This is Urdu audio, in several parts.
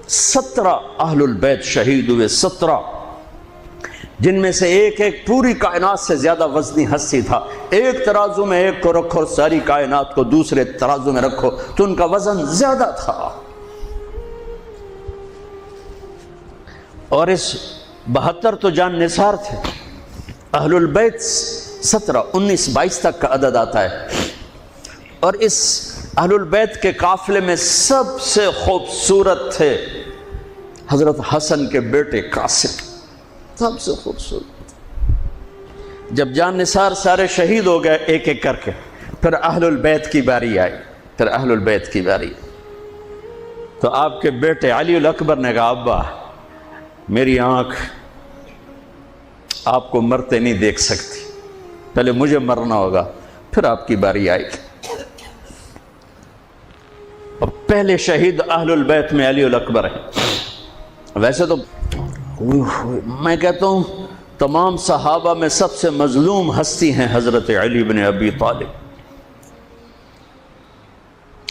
17 اہل البیت شہید ہوئے، 17، جن میں سے ایک ایک پوری کائنات سے زیادہ وزنی ہستی تھا۔ ایک ترازو میں ایک کو رکھو، ساری کائنات کو دوسرے ترازو میں رکھو تو ان کا وزن زیادہ تھا۔ اور اس 72 تو جان نثار تھے۔ اہل البیت 17، 19، 22 تک کا عدد آتا ہے۔ اور اس اہل البیت کے قافلے میں سب سے خوبصورت تھے حضرت حسن کے بیٹے قاسم، سب سے خوبصورت۔ جب جان نثار سارے شہید ہو گئے ایک ایک کر کے، پھر اہل البیت کی باری آئی، پھر اہل البیت کی باری۔ تو آپ کے بیٹے علی الاکبر نے کہا ابا میری آنکھ آپ کو مرتے نہیں دیکھ سکتی، پہلے مجھے مرنا ہوگا پھر آپ کی باری آئے گی۔ اور پہلے شہید اہل البیت میں علی الاکبر ہے۔ ویسے تو میں کہتا ہوں تمام صحابہ میں سب سے مظلوم ہستی ہیں حضرت علی بن ابی طالب۔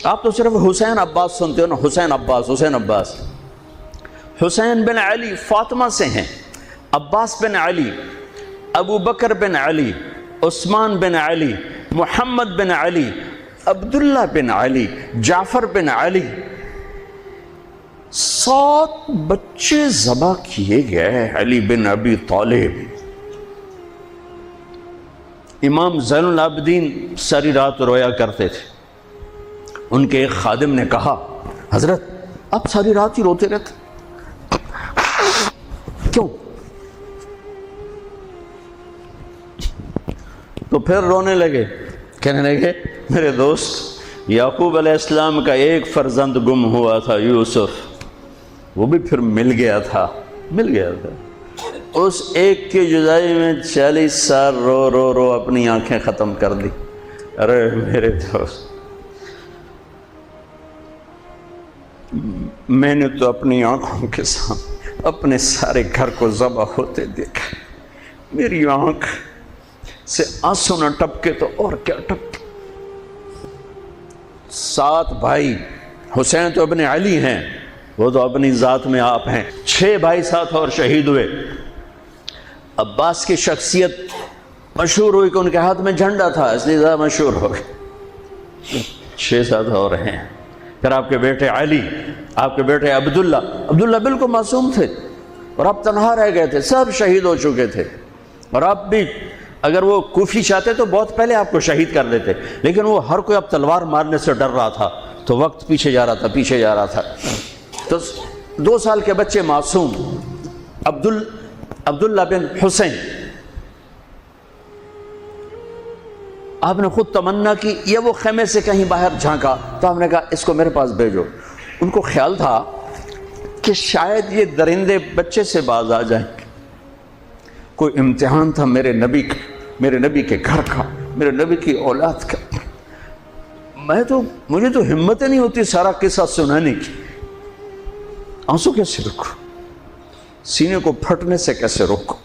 آپ تو صرف حسین عباس سنتے ہو نا، حسین عباس، حسین عباس۔ حسین بن علی فاطمہ سے ہیں، عباس بن علی، ابو بکر بن علی، عثمان بن علی، محمد بن علی، عبداللہ بن علی، جعفر بن علی، 7 بچے ذبح کیے گئے علی بن ابی طالب۔ امام زین العابدین ساری رات رویا کرتے تھے۔ ان کے ایک خادم نے کہا حضرت آپ ساری رات ہی روتے رہتے کیوں؟ تو پھر رونے لگے، کہنے لگے میرے دوست یعقوب علیہ السلام کا ایک فرزند گم ہوا تھا یوسف، وہ بھی پھر مل گیا تھا۔ اس ایک کی جدائی میں 40 سال رو رو رو اپنی آنکھیں ختم کر دی۔ ارے میرے دوست میں نے تو اپنی آنکھوں کے سامنے اپنے سارے گھر کو ذبح ہوتے دیکھا، میری آنکھ سے آنسو نہ ٹپکے تو اور کیا ٹپکے۔ 7 بھائی، حسین تو ابن علی ہیں، وہ تو اپنی ذات میں آپ ہیں، 6 بھائی ساتھ اور شہید ہوئے۔ عباس کی شخصیت مشہور ہوئی کہ ان کے ہاتھ میں جھنڈا تھا، اس لیے زیادہ مشہور ہو گئے۔ 6-7 اور ہیں۔ پھر آپ کے بیٹے علی، آپ کے بیٹے عبداللہ بالکل معصوم تھے اور آپ تنہا رہ گئے تھے، سب شہید ہو چکے تھے۔ اور آپ بھی اگر وہ کوفی چاہتے تو بہت پہلے آپ کو شہید کر دیتے، لیکن وہ ہر کوئی اب تلوار مارنے سے ڈر رہا تھا تو وقت پیچھے جا رہا تھا۔ تو 2 سال کے بچے معصوم عبداللہ بن حسین، آپ نے خود تمنا کی یا وہ خیمے سے کہیں باہر جھانکا تو ہم نے کہا اس کو میرے پاس بھیجو۔ ان کو خیال تھا کہ شاید یہ درندے بچے سے باز آ جائیں، کوئی امتحان تھا میرے نبی کے گھر کا، میرے نبی کی اولاد کا۔ مجھے تو ہمت نہیں ہوتی سارا قصہ سنانے کی، آنسو کیسے روکو، سینے کو پھٹنے سے کیسے روکو۔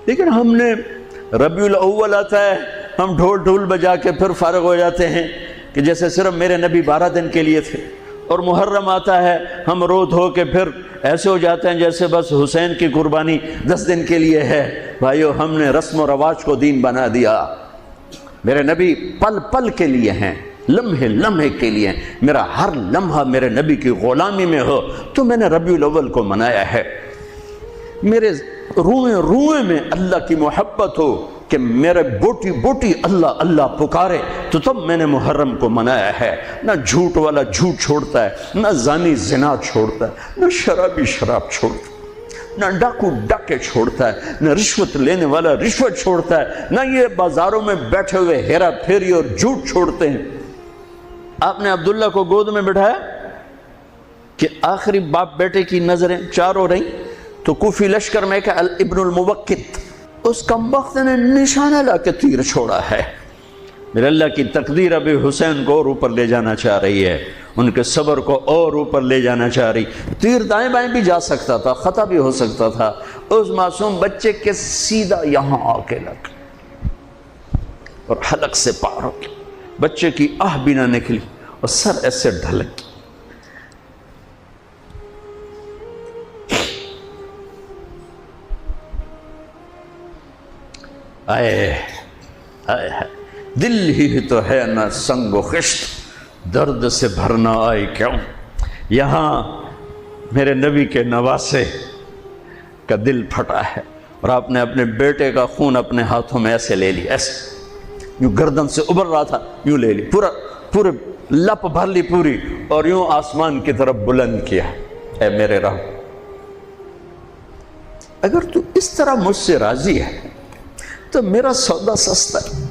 لیکن ہم نے ربیع الاول آتا ہے، ہم ڈھول بجا کے پھر فارغ ہو جاتے ہیں کہ جیسے صرف میرے نبی 12 دن کے لیے تھے۔ اور محرم آتا ہے، ہم رو دھو کے پھر ایسے ہو جاتے ہیں جیسے بس حسین کی قربانی 10 دن کے لیے ہے۔ بھائیو ہم نے رسم و رواج کو دین بنا دیا۔ میرے نبی پل پل کے لیے ہیں، لمحے لمحے کے لیے ہیں۔ میرا ہر لمحہ میرے نبی کی غلامی میں ہو تو میں نے ربیع الاول کو منایا ہے۔ میرے روئے میں اللہ کی محبت ہو کہ میرے بوٹی بوٹی اللہ اللہ پکارے تو تب میں نے محرم کو منایا ہے۔ نہ جھوٹ والا جھوٹ چھوڑتا ہے، نہ زانی زنا چھوڑتا ہے، نہ شرابی شراب چھوڑتا ہے، نہ ڈاکو ڈاکے چھوڑتا ہے، نہ رشوت لینے والا رشوت چھوڑتا ہے، نہ یہ بازاروں میں بیٹھے ہوئے ہیرا پھیری اور جھوٹ چھوڑتے ہیں۔ آپ نے عبداللہ کو گود میں بٹھایا کہ آخری باپ بیٹے کی نظریں 4 ہو رہی تو کوفی لشکر میں کہ ابن الموقت، اس کمبخت نے نشانہ لا کے تیر چھوڑا ہے۔ میرے اللہ کی تقدیر ابھی حسین کو اور اوپر لے جانا چاہ رہی ہے، ان کے صبر کو اور اوپر لے جانا چاہ رہی۔ تیر دائیں بائیں بھی جا سکتا تھا، خطا بھی ہو سکتا تھا، اس معصوم بچے کے سیدھا یہاں آ کے لگ اور حلق سے پار ہو گیا، بچے کی آہ بھی نہ نکلی اور سر ایسے ڈھلک۔ آئے آئے دل ہی تو ہے نہ سنگ و خشت، درد سے بھرنا آئی کیوں؟ یہاں میرے نبی کے نواسے کا دل پھٹا ہے، اور آپ نے اپنے بیٹے کا خون اپنے ہاتھوں میں ایسے لے لیا، ایسے یوں گردن سے ابھر رہا تھا، یوں لے لی، پورے لپ بھر لی پوری، اور یوں آسمان کی طرف بلند کیا۔ اے میرے رب، اگر تو اس طرح مجھ سے راضی ہے تو میرا سودا سستا ہے۔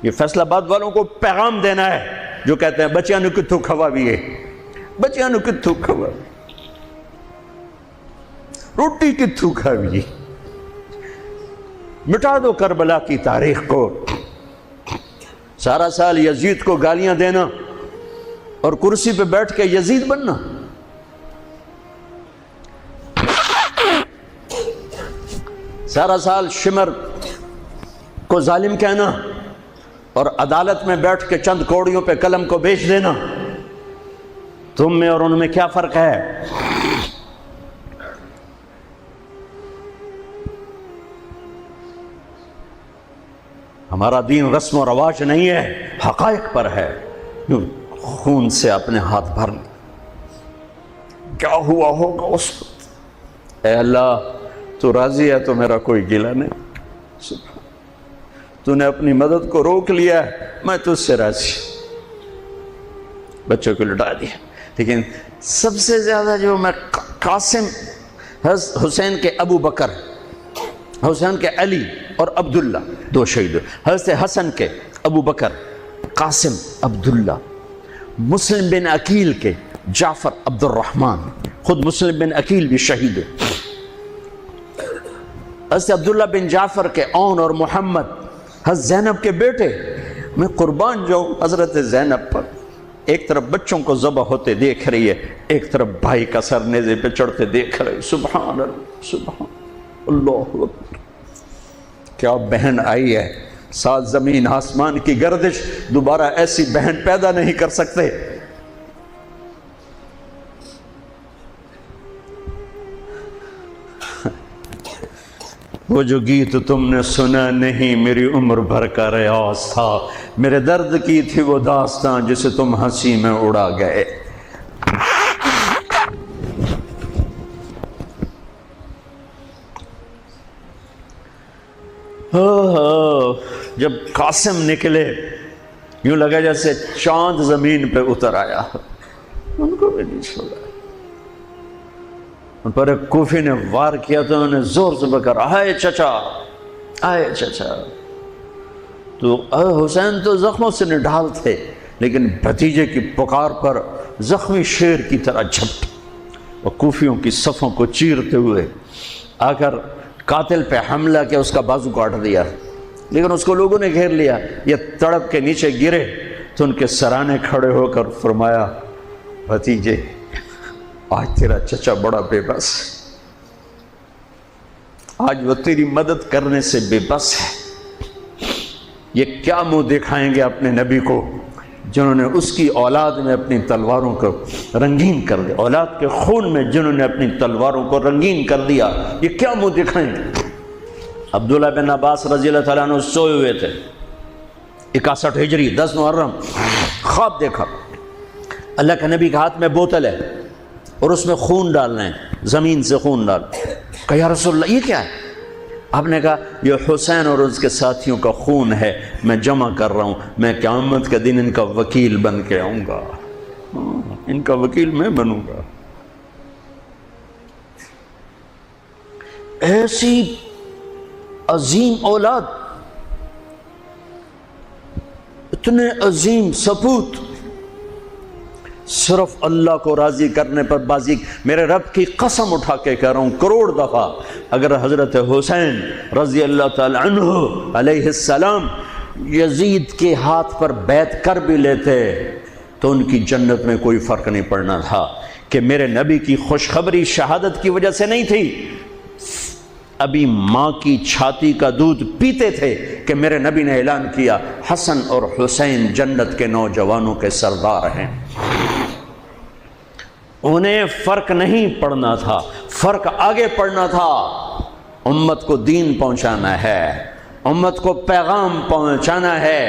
یہ فیصل آباد والوں کو پیغام دینا ہے جو کہتے ہیں بچیاں نو کتھوں کھوا بھی ہے، بچیاں نو کتھوں کھوا، روٹی کتھوں کھاوی، مٹا دو کربلا کی تاریخ کو۔ سارا سال یزید کو گالیاں دینا اور کرسی پہ بیٹھ کے یزید بننا، سارا سال شمر کو ظالم کہنا اور عدالت میں بیٹھ کے چند کوڑیوں پہ قلم کو بیچ دینا، تم میں اور ان میں کیا فرق ہے؟ ہمارا دین رسم و رواج نہیں ہے، حقائق پر ہے۔ خون سے اپنے ہاتھ بھر لے، کیا ہوا ہوگا اس وقت؟ اے اللہ، تو راضی ہے تو میرا کوئی گلہ نہیں، تو نے اپنی مدد کو روک لیا ہے، میں تجھ سے راضی۔ بچوں کو لٹا دیا، لیکن سب سے زیادہ جو میں قاسم، حسین کے ابو بکر، حسین کے علی اور عبداللہ، دو شہید، حضرت حسن کے ابو بکر، قاسم، عبداللہ، مسلم بن عقیل کے جعفر عبد الرحمن، خود مسلم بن عقیل بھی شہید، حضرت عبداللہ بن جعفر کے اون اور محمد، حضرت زینب کے بیٹے۔ میں قربان جاؤں حضرت زینب پر، ایک طرف بچوں کو ذبح ہوتے دیکھ رہی ہے، ایک طرف بھائی کا سر نیزے پہ چڑھتے دیکھ رہی، سبحان اللہ، سبحان اللہ اکبر۔ کیا بہن آئی ہے، ساتھ زمین آسمان کی گردش، دوبارہ ایسی بہن پیدا نہیں کر سکتے۔ وہ جو گیت تم نے سنا نہیں میری عمر بھر کا ریاض تھا، میرے درد کی تھی وہ داستان جسے تم ہنسی میں اڑا گئے۔ جب قاسم نکلے یوں لگا جیسے چاند زمین پہ اتر آیا، ان کو بھی نہیں چھوڑا۔ ان پر ایک کوفی نے وار کیا تو انہوں نے زور سے بکر، آئے چچا، آئے چچا۔ تو حسین تو زخموں سے نڈھال تھے، لیکن بھتیجے کی پکار پر زخمی شیر کی طرح جھپٹے اور کوفیوں کی صفوں کو چیرتے ہوئے آ کر قاتل پہ حملہ کیا، اس کا بازو کاٹ دیا، لیکن اس کو لوگوں نے گھیر لیا۔ یہ تڑپ کے نیچے گرے تو ان کے سرانے کھڑے ہو کر فرمایا، بھتیجے آج تیرا چچا بڑا بے بس ہے، آج وہ تیری مدد کرنے سے بے بس ہے۔ یہ کیا منہ دکھائیں گے اپنے نبی کو جنہوں نے اس کی اولاد میں اپنی تلواروں کو رنگین کر دیا، اولاد کے خون میں جنہوں نے اپنی تلواروں کو رنگین کر دیا، یہ کیا منہ دکھائیں گے؟ عبداللہ بن عباس رضی اللہ تعالیٰ عنہ سوئے ہوئے تھے، 61 ہجری 10 محرم، خواب دیکھا اللہ کے نبی کے ہاتھ میں بوتل ہے اور اس میں خون ڈالنا ہے، زمین سے خون ڈال۔ کہا یا رسول اللہ یہ کیا ہے؟ آپ نے کہا یہ حسین اور اس کے ساتھیوں کا خون ہے، میں جمع کر رہا ہوں، میں قیامت کے دن ان کا وکیل بن کے آؤں گا، ان کا وکیل میں بنوں گا۔ ایسی عظیم اولاد، اتنے عظیم سپوت، صرف اللہ کو راضی کرنے پر بازی۔ میرے رب کی قسم اٹھا کے کہہ رہا ہوں، کروڑ دفعہ اگر حضرت حسین رضی اللہ تعالی عنہ علیہ السلام یزید کے ہاتھ پر بیعت کر بھی لیتے تو ان کی جنت میں کوئی فرق نہیں پڑنا تھا، کہ میرے نبی کی خوشخبری شہادت کی وجہ سے نہیں تھی، ابھی ماں کی چھاتی کا دودھ پیتے تھے کہ میرے نبی نے اعلان کیا حسن اور حسین جنت کے نوجوانوں کے سردار ہیں۔ انہیں فرق نہیں پڑنا تھا، فرق آگے پڑنا تھا، امت کو دین پہنچانا ہے، امت کو پیغام پہنچانا ہے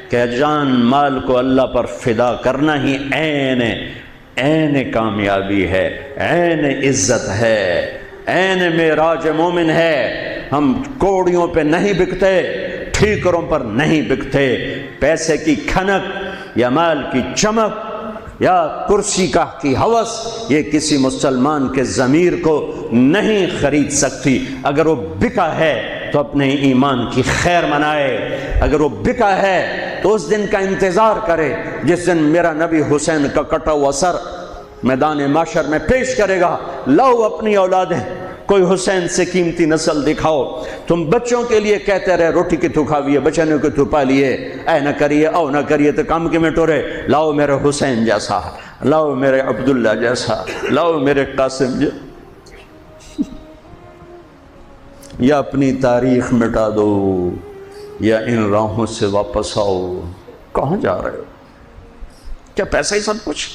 کہ جان مال کو اللہ پر فدا کرنا ہی عین کامیابی ہے، عین عزت ہے، عین معراج مومن ہے۔ ہم کوڑیوں پہ نہیں بکتے، ٹھیکروں پر نہیں بکتے، پیسے کی کھنک یا مال کی چمک یا کرسی کی ہوس یہ کسی مسلمان کے ضمیر کو نہیں خرید سکتی۔ اگر وہ بکا ہے تو اپنے ایمان کی خیر منائے، اگر وہ بکا ہے تو اس دن کا انتظار کرے جس دن میرا نبی حسین کا کٹا ہوا سر میدان محشر میں پیش کرے گا۔ لاؤ اپنی اولادیں، کوئی حسین سے قیمتی نسل دکھاؤ۔ تم بچوں کے لیے کہتے رہے روٹی کی تو کھاویے، بچنے کو تو پالیے، اے نہ کریے او نہ کریے تو کام کے میں ٹورے۔ لاؤ میرے حسین جیسا، لاؤ میرے عبداللہ جیسا، لاؤ میرے قاسم جیسا۔ یا اپنی تاریخ مٹا دو یا ان راہوں سے واپس آؤ۔ کہاں جا رہے ہو؟ کیا پیسہ ہی سب کچھ؟